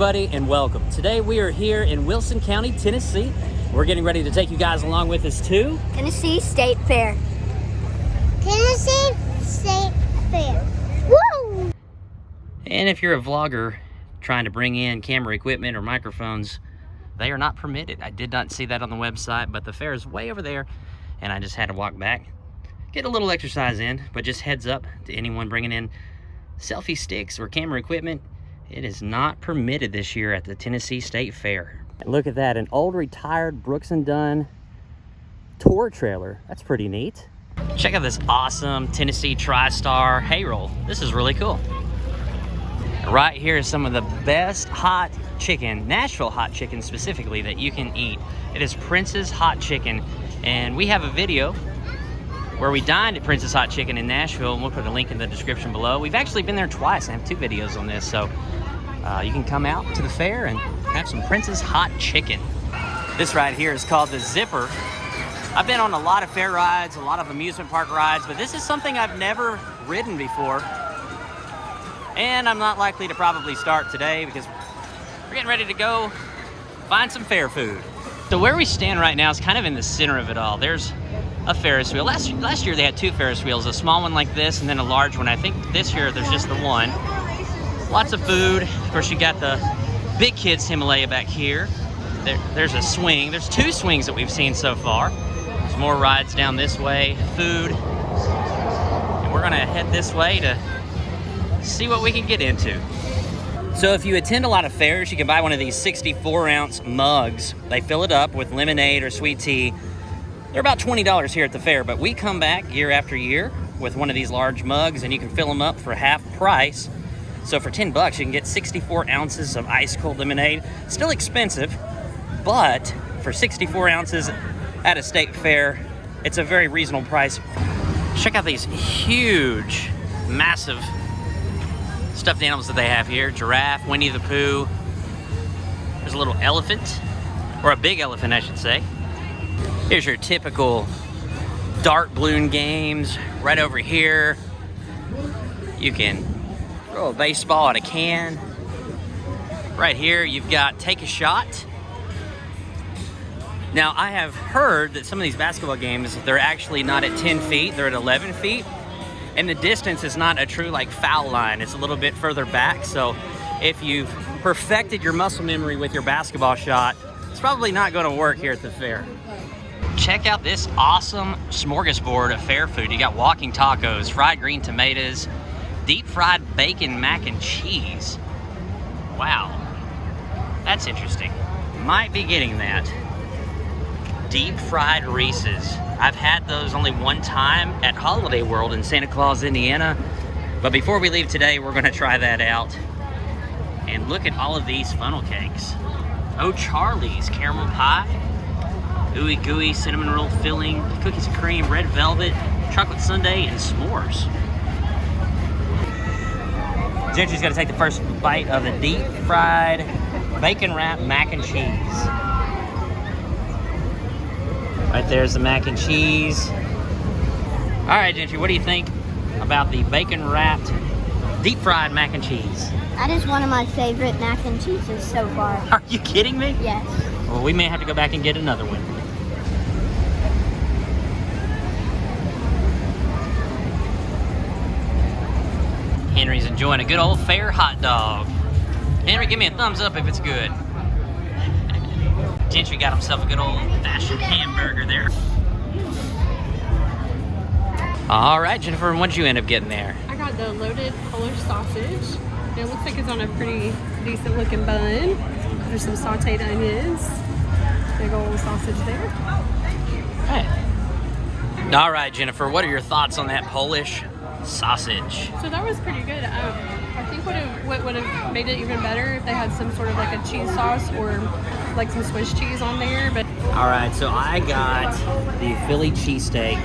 everybody, and welcome. Today we are here in Wilson County, Tennessee. We're getting ready to take you guys along with us to Tennessee State Fair. Tennessee State Fair. Woo! And if you're a vlogger trying to bring in camera equipment or microphones, they are not permitted. I did not see that on the website, but the fair is way over there, and I just had to walk back, get a little exercise in. But just heads up to anyone bringing in selfie sticks or camera equipment, it is not permitted this year at the Tennessee State Fair. And look at that, an old retired Brooks & Dunn tour trailer. That's pretty neat. Check out this awesome Tennessee TriStar hay roll. This is really cool. Right here is some of the best hot chicken, Nashville hot chicken specifically, that you can eat. It is Prince's Hot Chicken, and we have a video where we dined at Prince's Hot Chicken in Nashville, and we'll put a link in the description below. We've actually been there twice. I have 2 videos on this, so you can come out to the fair and have some Prince's Hot Chicken. This right here is called the Zipper. I've been on a lot of fair rides, a lot of amusement park rides, but this is something I've never ridden before. And I'm not likely to probably start today because we're getting ready to go find some fair food. So where we stand right now is kind of in the center of it all. There's a Ferris wheel. Last year they had 2 Ferris wheels, a small one like this and then a large one. I think this year there's just the one. Lots of food. Of course, you got the big kids Himalaya back here. There's a swing. There's 2 swings that we've seen so far. There's more rides down this way, food. And we're gonna head this way to see what we can get into. So if you attend a lot of fairs, you can buy one of these 64-ounce mugs. They fill it up with lemonade or sweet tea. They're about $20 here at the fair, but we come back year after year with one of these large mugs, and you can fill them up for half price. So for $10, you can get 64 ounces of ice cold lemonade. Still expensive, but for 64 ounces at a state fair, it's a very reasonable price. Check out these huge, massive stuffed animals that they have here. Giraffe, Winnie the Pooh. There's a little elephant, or a big elephant, I should say. Here's your typical dart balloon games. Right over here, you can throw a baseball at a can. Right here, you've got take a shot. Now, I have heard that some of these basketball games, they're actually not at 10 feet, they're at 11 feet. And the distance is not a true like foul line. It's a little bit further back. So if you've perfected your muscle memory with your basketball shot, it's probably not gonna work here at the fair. Check out this awesome smorgasbord of fair food. You got walking tacos, fried green tomatoes, deep fried bacon mac and cheese. Wow, that's interesting. Might be getting that. Deep fried Reese's. I've had those only one time at Holiday World in Santa Claus, Indiana. But before we leave today, we're gonna try that out. And look at all of these funnel cakes. Oh, Charlie's caramel pie, ooey gooey cinnamon roll filling, cookies and cream, red velvet, chocolate sundae, and s'mores. Gentry's gonna take the first bite of the deep fried bacon wrapped mac and cheese. Right there's the mac and cheese. All right, Gentry, what do you think about the bacon wrapped deep fried mac and cheese? That is one of my favorite mac and cheeses so far. Are you kidding me? Yes. Well, we may have to go back and get another one. Henry's enjoying a good old fair hot dog. Henry, give me a thumbs up if it's good. Gentry got himself a good old-fashioned hamburger there. All right, Jennifer, what'd you end up getting there? I got the loaded Polish sausage. It looks like it's on a pretty decent-looking bun. There's some sauteed onions. Big old sausage there. Hey. All right, Jennifer, what are your thoughts on that Polish sausage? So that was pretty good. I think what would have made it even better if they had some sort of like a cheese sauce or like some Swiss cheese on there. But all right, so I got the Philly cheesesteak,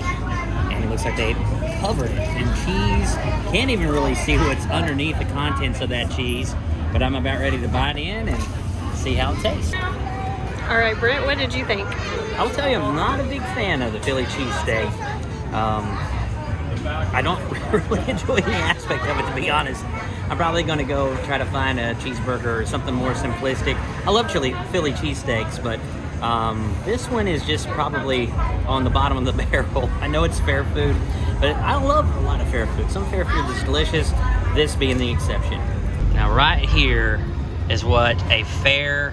and it looks like they covered it in cheese. Can't even really see what's underneath the contents of that cheese, but I'm about ready to bite in and see how it tastes. all right, Brent, what did you think? I will tell you, I'm not a big fan of the Philly cheesesteak. I don't really enjoy any aspect of it, to be honest. I'm probably going to go try to find a cheeseburger or something more simplistic. I love Philly cheesesteaks, but this one is just probably on the bottom of the barrel. I know it's fair food, but I love a lot of fair food. Some fair food is delicious, this being the exception. Now right here is what a fair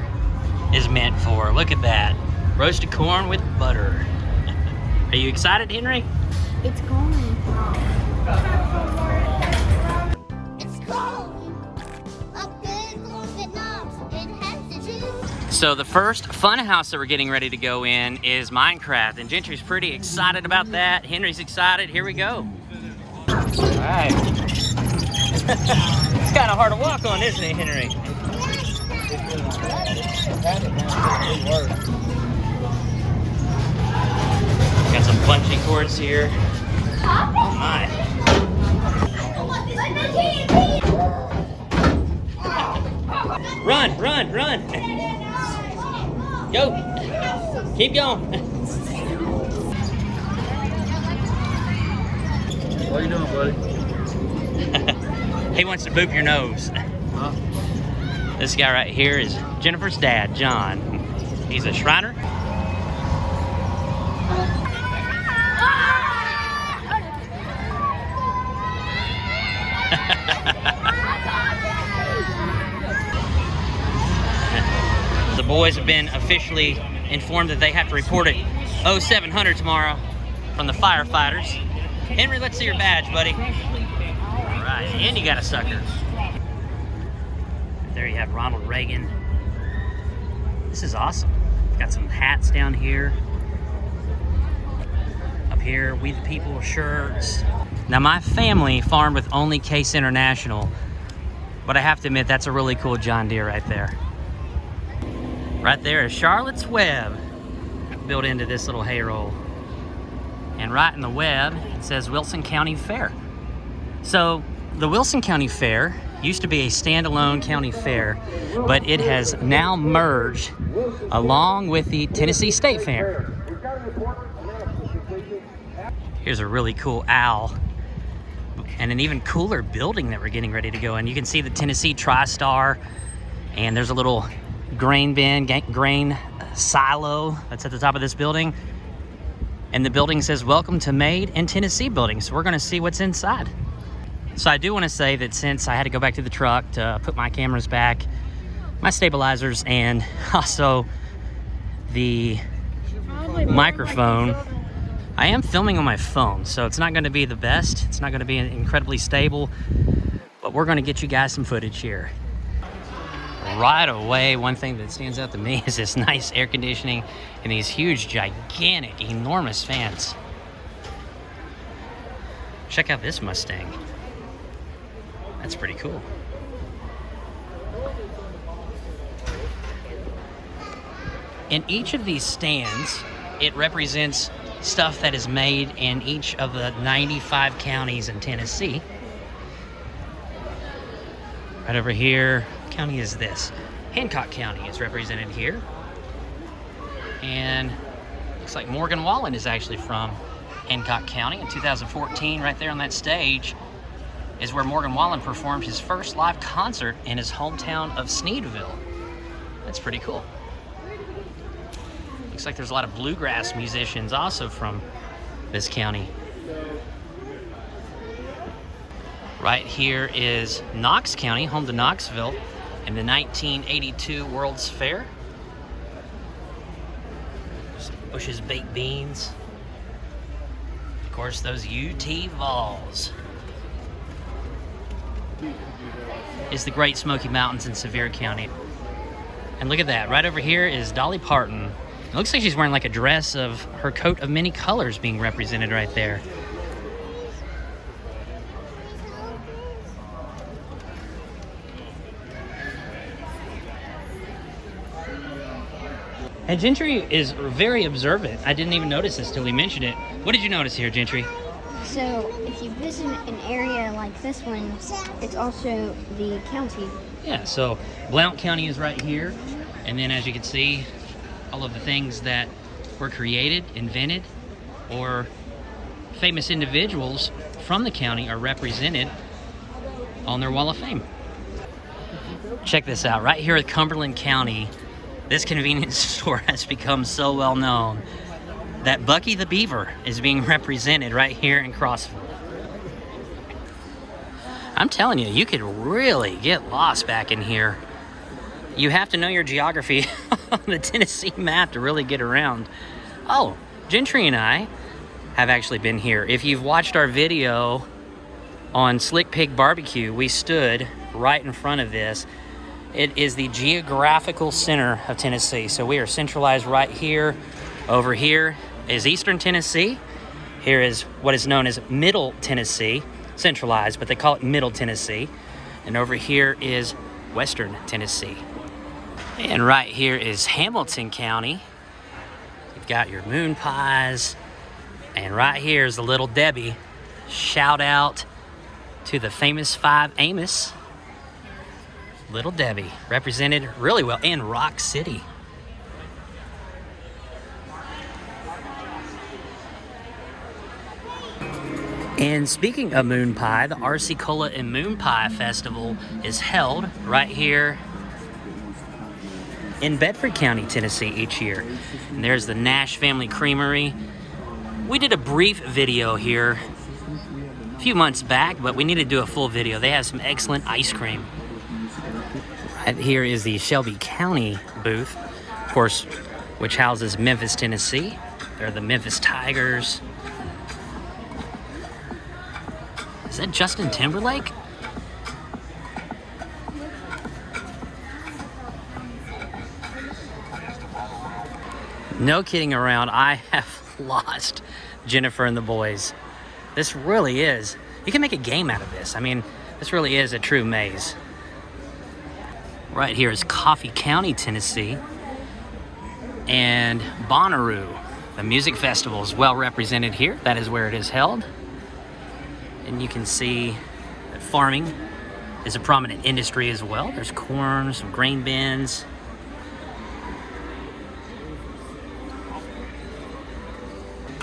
is meant for. Look at that. Roasted corn with butter. Are you excited, Henry? It's going. It's cold. A big corn Vietnam. It has the juice. So the first fun house that we're getting ready to go in is Minecraft, and Gentry's pretty excited about that. Henry's excited. Here we go. All right. It's kind of hard to walk on, isn't it, Henry? Got some bungee cords here. Oh my. Run, run, run. Go. Keep going. What are you doing, buddy? He wants to boop your nose. Huh? This guy right here is Jennifer's dad, John. He's a Shriner. The boys have been officially informed that they have to report at 0700 tomorrow from the firefighters. Henry, let's see your badge, buddy. All right, and you got a sucker. There you have Ronald Reagan. This is awesome. Got some hats down here. Up here, We the People shirts. Now my family farmed with only Case International, but I have to admit that's a really cool John Deere right there. Right there is Charlotte's Web built into this little hay roll. And right in the web, it says Wilson County Fair. So the Wilson County Fair used to be a standalone county fair, but it has now merged along with the Tennessee State Fair. Here's a really cool owl and an even cooler building that we're getting ready to go in. You can see the Tennessee TriStar, and there's a little grain bin, grain silo that's at the top of this building. And the building says, "Welcome to Made in Tennessee Building." So we're gonna see what's inside. So I do wanna say that since I had to go back to the truck to put my cameras back, my stabilizers, and also the microphone, I am filming on my phone, so it's not gonna be the best. It's not gonna be incredibly stable, but we're gonna get you guys some footage here. Right away, one thing that stands out to me is this nice air conditioning and these huge, gigantic, enormous fans. Check out this Mustang. That's pretty cool. In each of these stands, it represents stuff that is made in each of the 95 counties in Tennessee. Right over here, what county is this? Hancock County is represented here. And looks like Morgan Wallen is actually from Hancock County. In 2014, right there on that stage, is where Morgan Wallen performed his first live concert in his hometown of Sneedville. That's pretty cool. Looks like there's a lot of bluegrass musicians also from this county. Right here is Knox County, home to Knoxville, and the 1982 World's Fair. Some Bush's baked beans. Of course, those UT Vols. Is the Great Smoky Mountains in Sevier County. And look at that, right over here is Dolly Parton. It looks like she's wearing like a dress of her coat of many colors being represented right there. And Gentry is very observant. I didn't even notice this till he mentioned it. What did you notice here, Gentry? So, if you visit an area like this one, it's also the county. Yeah, so Blount County is right here. And then as you can see, all of the things that were created, invented, or famous individuals from the county are represented on their Wall of Fame. Check this out. Right here at Cumberland County, this convenience store has become so well known that Bucky the Beaver is being represented right here in Crossville. I'm telling you, you could really get lost back in here. You have to know your geography on the Tennessee map to really get around. Oh, Gentry and I have actually been here. If you've watched our video on Slick Pig Barbecue, we stood right in front of this. It is the geographical center of Tennessee. So we are centralized right here. Over here is Eastern Tennessee. Here is what is known as Middle Tennessee, centralized, but they call it Middle Tennessee. And over here is Western Tennessee. And right here is Hamilton County. You've got your moon pies. And right here is the Little Debbie. Shout out to the famous 5 Amos. Little Debbie, represented really well in Rock City. And speaking of moon pie, the RC Cola and Moon Pie Festival is held right here in Bedford County, Tennessee each year. And there's the Nash Family Creamery. We did a brief video here a few months back, but we need to do a full video. They have some excellent ice cream. Right here is the Shelby County booth, of course, which houses Memphis, Tennessee. They're the Memphis Tigers. Is that Justin Timberlake? No kidding around, I have lost Jennifer and the boys. This really is. You can make a game out of this. I mean, this really is a true maze. Right here is Coffee County, Tennessee. And Bonnaroo, the music festival, is well represented here. That is where it is held. And you can see that farming is a prominent industry as well. There's corn, some grain bins.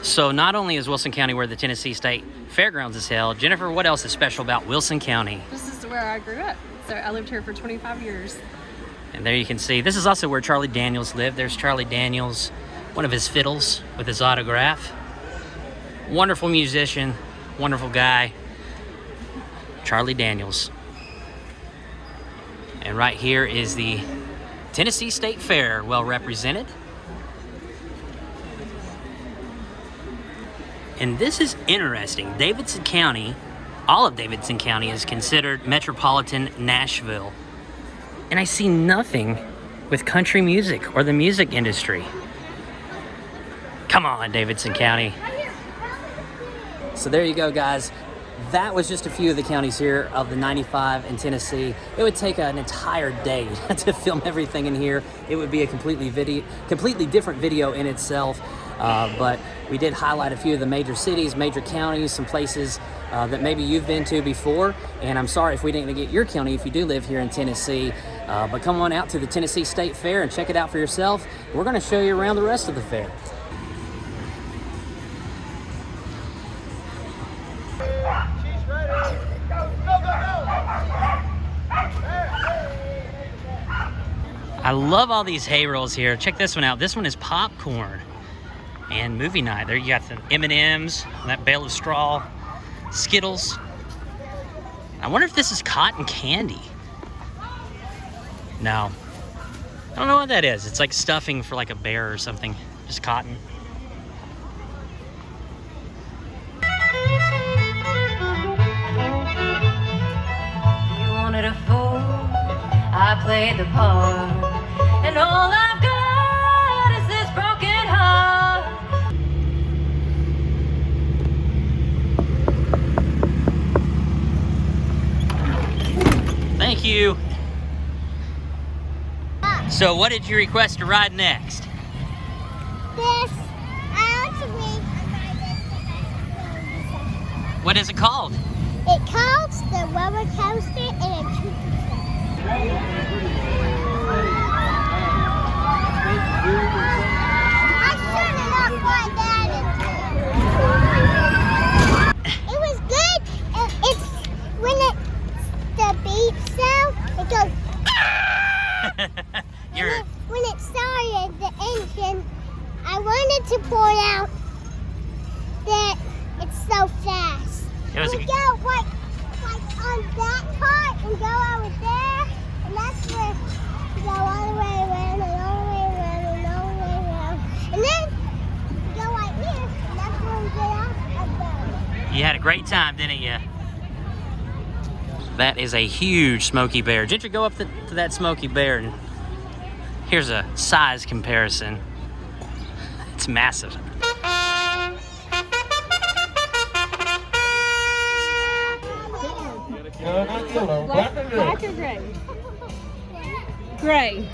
So not only is Wilson County where the Tennessee State Fairgrounds is held, Jennifer, what else is special about Wilson County? This is where I grew up. So I lived here for 25 years. And there you can see, this is also where Charlie Daniels lived. There's Charlie Daniels, one of his fiddles with his autograph. Wonderful musician, wonderful guy, Charlie Daniels. And right here is the Tennessee State Fair, well represented. And this is interesting. Davidson County, all of Davidson County is considered metropolitan Nashville. And I see nothing with country music or the music industry. Come on, Davidson County. So there you go, guys. That was just a few of the counties here of the 95 in Tennessee. It would take an entire day to film everything in here. It would be a completely different video in itself. But we did highlight a few of the major cities, major counties, some places that maybe you've been to before. And I'm sorry if we didn't get your county if you do live here in Tennessee. But come on out to the Tennessee State Fair and check it out for yourself. We're going to show you around the rest of the fair. I love all these hay rolls here. Check this one out. This one is popcorn and movie night. There you got the M&Ms, that bale of straw, Skittles. I wonder if this is cotton candy. No. I don't know what that is. It's like stuffing for like a bear or something. Just cotton. You wanted a fool, I played the part, and all I've got is this broken heart. Thank you. So what did you request to ride next? This, I want to read. What is it called? It calls the roller coaster and a choo-choo train. I shut it off like that. It was good pour out that it's so fast. It was You go like on that part and go over there, and that's where you go all the way around and all the way around and all the way around. And then you go right here, and that's where we get off of You had a great time, didn't you? That is a huge Smoky Bear. Gentry, go up to that Smoky Bear, and here's a size comparison. It's massive. Black or gray? Gray.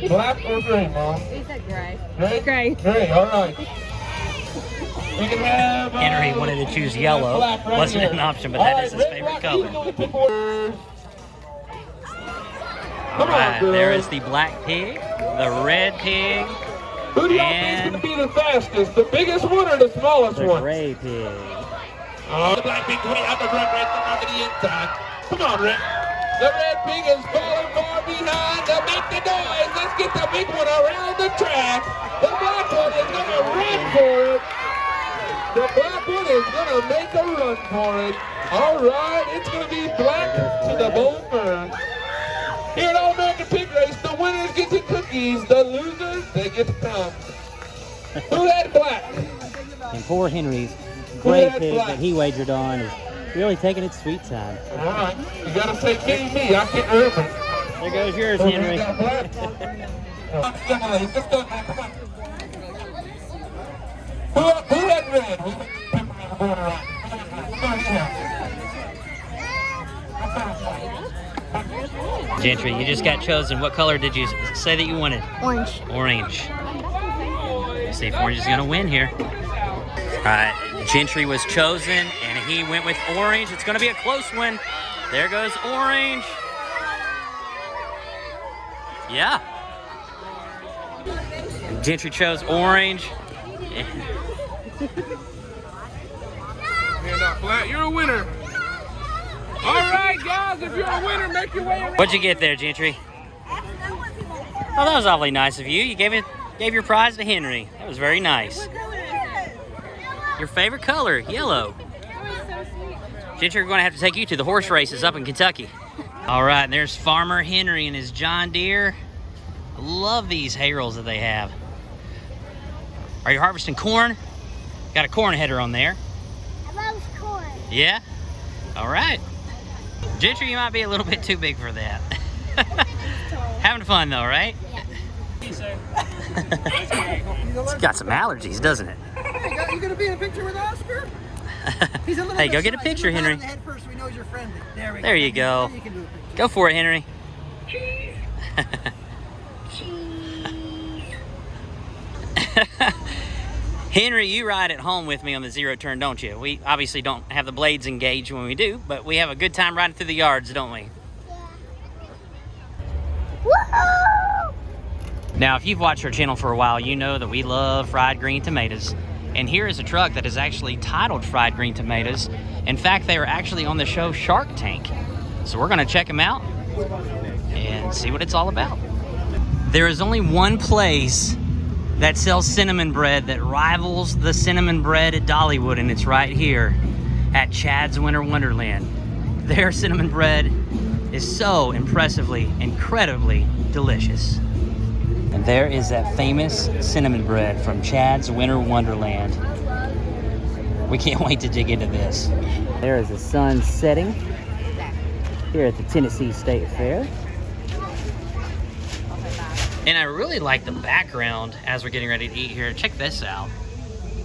Black or gray, Mom? He said gray. Gray? Gray. Gray, all right. We can have, Henry wanted to choose yellow. black right Wasn't here. an option, but All that right, is his Red favorite Rock, color. you go pick one. All Come on, right, girl. there is the black pig, the red pig, Who do y'all and think's gonna be the fastest? The biggest one or the smallest the one? gray pig. Oh, the black pig 20 out the front, red come to the inside. Come on, Rick. The red pig is falling far behind to make the noise. Let's get the big one around the track. The black one is gonna run for it. The black one is gonna make a run for it. All right, it's gonna be black to the bone first. Here at All American Pig Race, the winners get the cookies. The losers, they get the crumbs. Who had black? And poor Henry's gray gray had pig black? that he wagered on is really taking its sweet time. All right, you gotta say King me. I can't remember. There goes yours, Oh, Henry. you got black? Let's go, man. Come on. Who had red? Gentry, you just got chosen. What color did you say that you wanted? Orange. Orange. Let's see if orange is gonna win here. All right, Gentry was chosen, and he went with orange. It's gonna be a close one. There goes orange. Yeah. Gentry chose orange. You're not flat. You're a winner. All right, guys, if you're a winner, make your way around. What'd you get there, Gentry? Oh, that was awfully nice of you. You gave your prize to Henry. That was very nice. Your favorite color, yellow. Gentry, we're going to have to take you to the horse races up in Kentucky. All right, and there's Farmer Henry and his John Deere. I love these hay rolls that they have. Are you harvesting corn? Got a corn header on there. I love corn. Yeah? All right. Gentry, you might be a little bit too big for that. Having fun though, right? It's got some allergies, doesn't it? You gonna be in a picture with Oscar? He's a little Hey, bit go get a shy. picture, Give him Henry. a pat on the head first so he knows you're friendly. There we There you go. Then you can do a picture. Go for it, Henry. Henry, you ride at home with me on the zero turn, don't you? We obviously don't have the blades engaged when we do, but we have a good time riding through the yards, don't we? Woohoo! Now, if you've watched our channel for a while, you know that we love fried green tomatoes. And here is a truck that is actually titled Fried Green Tomatoes. In fact, they were actually on the show Shark Tank. So we're gonna check them out and see what it's all about. There is only one place that sells cinnamon bread that rivals the cinnamon bread at Dollywood, and it's right here at Chad's Winter Wonderland. Their cinnamon bread is so impressively, incredibly delicious. And there is that famous cinnamon bread from Chad's Winter Wonderland. We can't wait to dig into this. There is the sun setting here at the Tennessee State Fair. And I really like the background as we're getting ready to eat here. Check this out.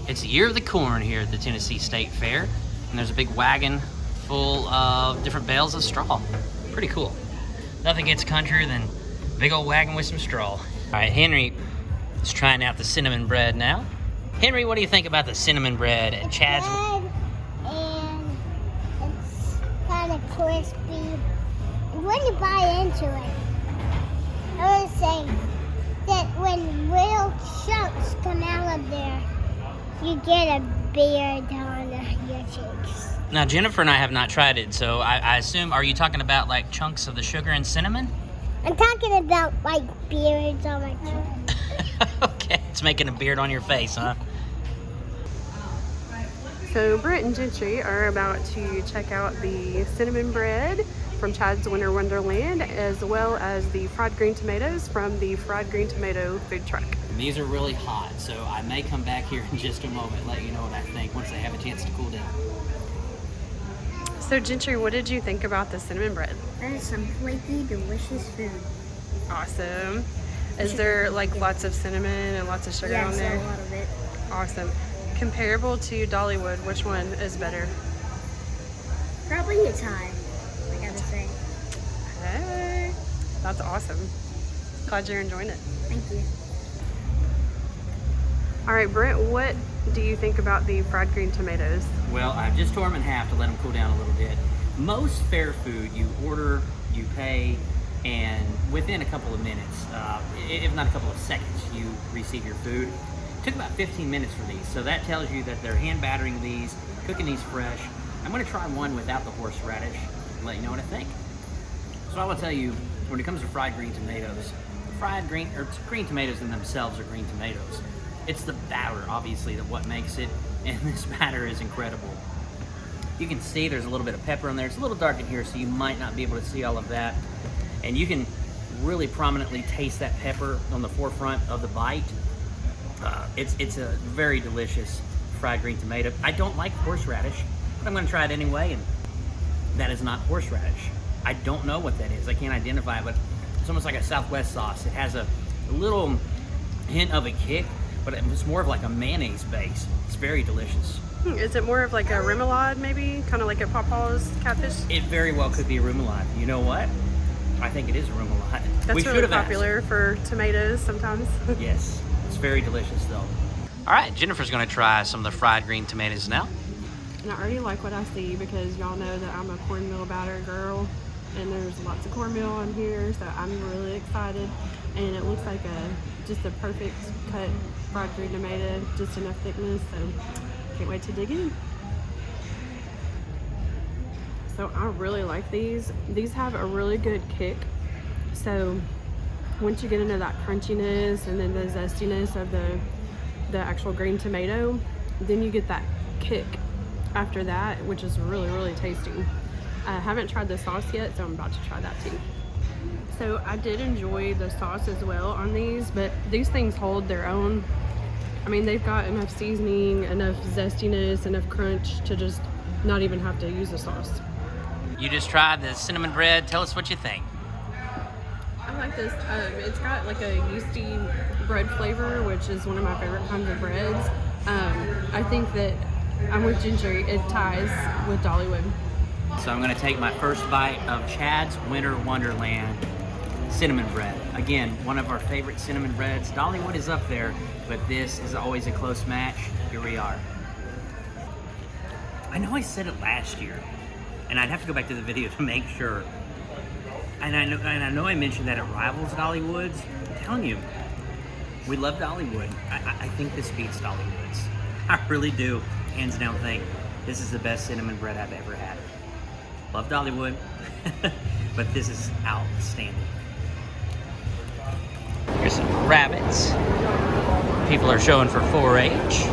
It's the year of the corn here at the Tennessee State Fair. And there's a big wagon full of different bales of straw. Pretty cool. Nothing gets countryer than a big old wagon with some straw. All right, Henry is trying out the cinnamon bread now. Henry, what do you think about the cinnamon bread at Chad's? Bread, and it's kind of crispy. When you bite into it, I would say that when little chunks come out of there, you get a beard on your cheeks. Now, Jennifer and I have not tried it, so I assume, are you talking about like chunks of the sugar and cinnamon? I'm talking about like beards on my cheeks. Okay, it's making a beard on your face, huh? So Brent and Gentry are about to check out the cinnamon bread from Chad's Winter Wonderland, as well as the fried green tomatoes from the fried green tomato food truck. These are really hot, so I may come back here in just a moment, let you know what I think once they have a chance to cool down. So Gentry, what did you think about the cinnamon bread? That is some flaky, delicious food. Awesome. Is there like lots of cinnamon and lots of sugar on there? Yes, a lot of it. Awesome. Comparable to Dollywood, which one is better? Probably a tie, I gotta say. Hey, that's awesome. Glad you're enjoying it. Thank you. All right, Brent, what do you think about the fried green tomatoes? Well, I've just tore them in half to let them cool down a little bit. Most fair food, you order, you pay, and within a couple of minutes, if not a couple of seconds, you receive your food. It took about 15 minutes for these, so that tells you that they're hand battering these, cooking these fresh. I'm gonna try one without the horseradish and let you know what I think. So I will tell you, when it comes to fried green tomatoes, green tomatoes in themselves are green tomatoes. It's the batter, obviously, that what makes it, and this batter is incredible. You can see there's a little bit of pepper in there. It's a little dark in here, so you might not be able to see all of that. And you can really prominently taste that pepper on the forefront of the bite. It's a very delicious fried green tomato. I don't like horseradish, but I'm gonna try it anyway, and that is not horseradish. I don't know what that is. I can't identify it, but it's almost like a Southwest sauce. It has a little hint of a kick, but it's more of like a mayonnaise base. It's very delicious. Is it more of like a remoulade, maybe? Kind of like at Papa's Catfish? It very well could be a remoulade. You know what? I think it is a remoulade. That's really popular for tomatoes sometimes. Yes, it's very delicious though. All right, Jennifer's gonna try some of the fried green tomatoes now. And I already like what I see because y'all know that I'm a cornmeal batter girl, and there's lots of cornmeal on here, so I'm really excited. And it looks like just a perfect cut fried green tomato, just enough thickness, so can't wait to dig in. So I really like these. These have a really good kick. So once you get into that crunchiness and then the zestiness of the actual green tomato, then you get that kick after that, which is really, really tasty. I haven't tried the sauce yet, so I'm about to try that too. So I did enjoy the sauce as well on these, but these things hold their own. I mean, they've got enough seasoning, enough zestiness, enough crunch to just not even have to use a sauce. You just tried the cinnamon bread. Tell us what you think. I like this. It's got like a yeasty bread flavor, which is one of my favorite kinds of breads. I think that I'm with Gentry. It ties with Dollywood. So I'm gonna take my first bite of Chad's Winter Wonderland cinnamon bread. Again, one of our favorite cinnamon breads. Dollywood is up there, but this is always a close match. Here we are. I know I said it last year, and I'd have to go back to the video to make sure. And I know I mentioned that it rivals Dollywood's. I'm telling you, we love Dollywood. I think this beats Dollywood's. I really do, hands down think this is the best cinnamon bread I've ever had. Love Dollywood, but this is outstanding. Here's some rabbits. People are showing for 4-H.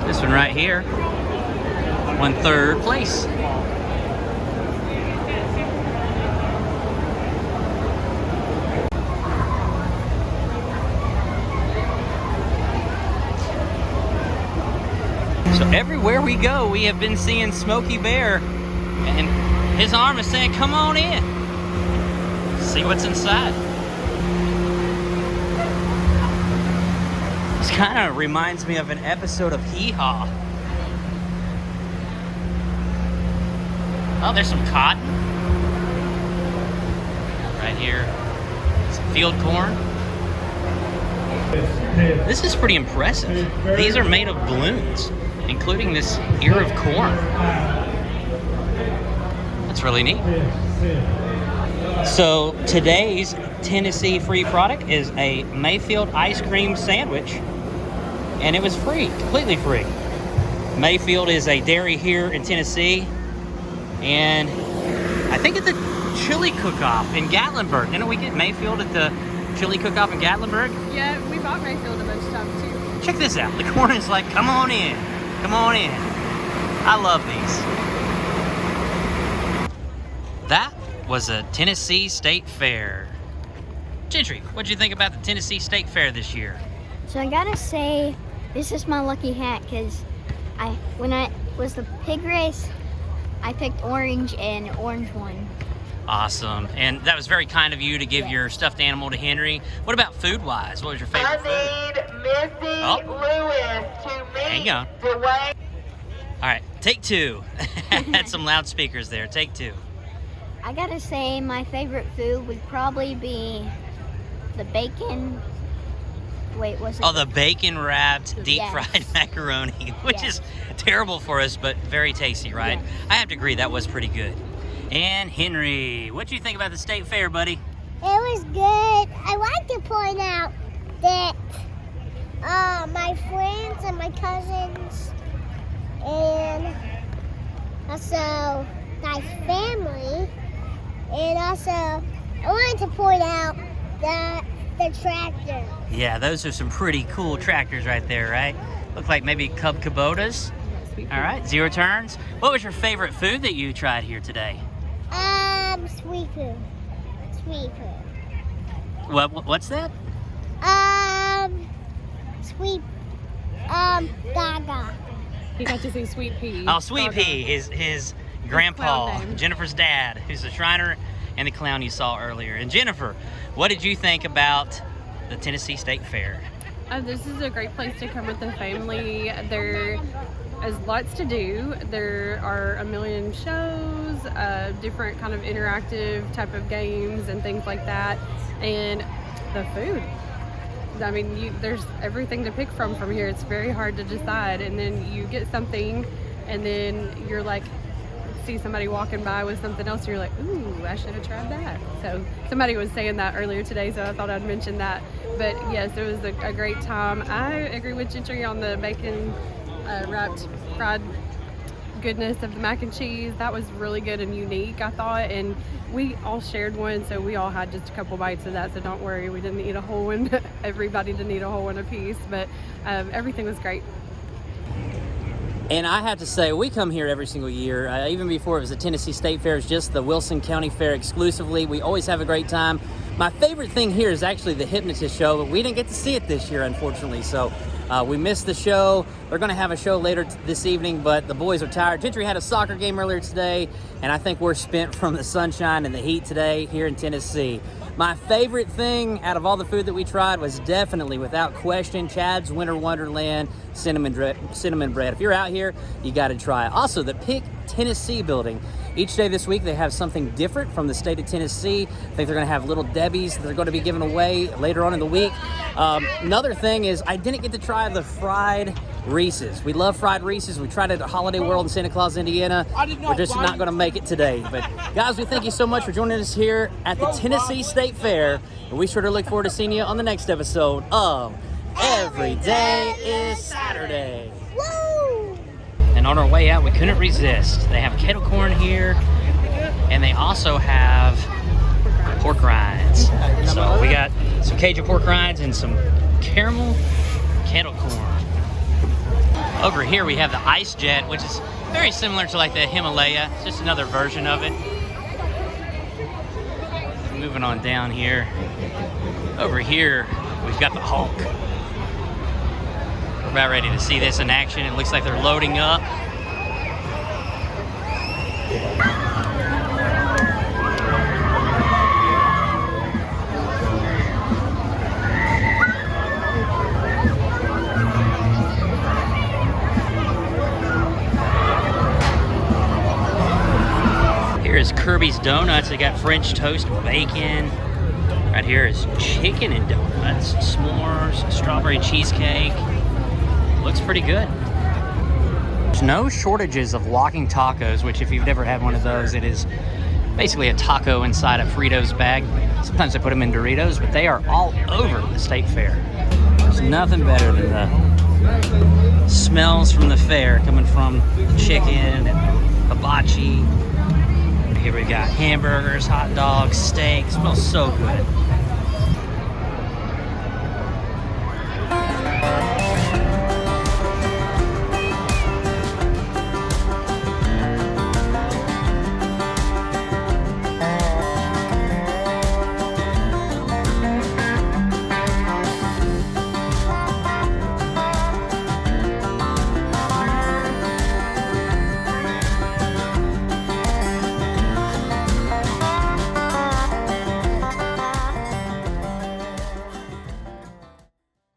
This one right here won 3rd place. So everywhere we go, we have been seeing Smokey Bear, and his arm is saying, come on in. See what's inside. This kind of reminds me of an episode of Hee Haw. Oh, there's some cotton. Right here, some field corn. This is pretty impressive. These are made of balloons, including this ear of corn. That's really neat. So today's Tennessee free product is a Mayfield ice cream sandwich, and it was free, completely free. Mayfield is a dairy here in Tennessee, and I think it's a chili cook-off in Gatlinburg. Didn't we get Mayfield at the chili cook-off in Gatlinburg? Yeah, we bought Mayfield a bunch of times too. Check this out. The corn is like, come on in. Come on in. I love these. That was a Tennessee State Fair. Gentry, what'd you think about the Tennessee State Fair this year? So I gotta say, this is my lucky hat because when I was the pig race, I picked orange and orange won. Awesome. And that was very kind of you to give your stuffed animal to Henry. What about food-wise? What was your favorite food? I need Missy Lewis to meet Hang on. Dwayne. All right, take two. Had some loudspeakers there. Take two. I gotta say, my favorite food would probably be the bacon. Wait, what's it? Oh, the bacon-wrapped Yes. deep-fried macaroni, which Yes. is terrible for us, but very tasty, right? Yes. I have to agree, that was pretty good. And Henry, what do you think about the State Fair, buddy? It was good. I like to point out that my friends and my cousins and also my family, and also I wanted to point out that the tractor. Yeah, those are some pretty cool tractors right there, right? Look like maybe Cub Kubotas. All right, zero turns. What was your favorite food that you tried here today? Sweet poo. Sweet poo. What's that? Sweet, Gaga. He got to see Sweet Pea. Oh, Sweet Gaga. Pea, his grandpa, clown name. Jennifer's dad, who's the Shriner and the clown you saw earlier. And Jennifer, what did you think about the Tennessee State Fair? This is a great place to come with the family. There is lots to do. There are a million shows, different kind of interactive type of games and things like that. And the food. I mean, there's everything to pick from here. It's very hard to decide. And then you get something and then you're like, see somebody walking by with something else, and you're like, ooh, I should have tried that. So somebody was saying that earlier today, so I thought I'd mention that. But yes, it was a great time. I agree with Gentry on the bacon wrapped fried goodness of the mac and cheese. That was really good and unique, I thought, and we all shared one, so we all had just a couple bites of that, so don't worry, we didn't eat a whole one. Everybody didn't eat a whole one apiece, but everything was great. And I have to say, we come here every single year. Even before it was the Tennessee State Fair, it's just the Wilson County Fair exclusively. We always have a great time. My favorite thing here is actually the hypnotist show, but we didn't get to see it this year, unfortunately. So we missed the show. They're going to have a show later this evening, but the boys are tired. Gentry had a soccer game earlier today, and I think we're spent from the sunshine and the heat today here in Tennessee. My favorite thing out of all the food that we tried was definitely, without question, Chad's Winter Wonderland cinnamon bread. If you're out here, you got to try it. Also, the Pick Tennessee building. Each day this week, they have something different from the state of Tennessee. I think they're going to have little Debbies that they're going to be giving away later on in the week. Another thing is I didn't get to try the fried Reese's. We love fried Reese's. We tried it at Holiday World in Santa Claus, Indiana. We're just not going to make it today. But guys, we thank you so much for joining us here at the Tennessee State Fair. And we sure do look forward to seeing you on the next episode of Every Day is Saturday. Woo! And on our way out, we couldn't resist. They have kettle corn here, and they also have pork rinds. So we got some Cajun pork rinds and some caramel kettle corn. Over here we have the Ice Jet, which is very similar to like the Himalaya. It's just another version of it. Moving on down here. Over here, we've got the Hulk. We're about ready to see this in action. It looks like they're loading up. Here is Kirby's Donuts. They got French toast, bacon. Right here is chicken and donuts, s'mores, strawberry cheesecake. Looks pretty good. There's no shortages of walking tacos, which if you've never had one of those, it is basically a taco inside a Fritos bag. Sometimes they put them in Doritos, but they are all over the state fair. There's nothing better than the smells from the fair coming from chicken and hibachi. Here we got hamburgers, hot dogs, steak. Smells so good.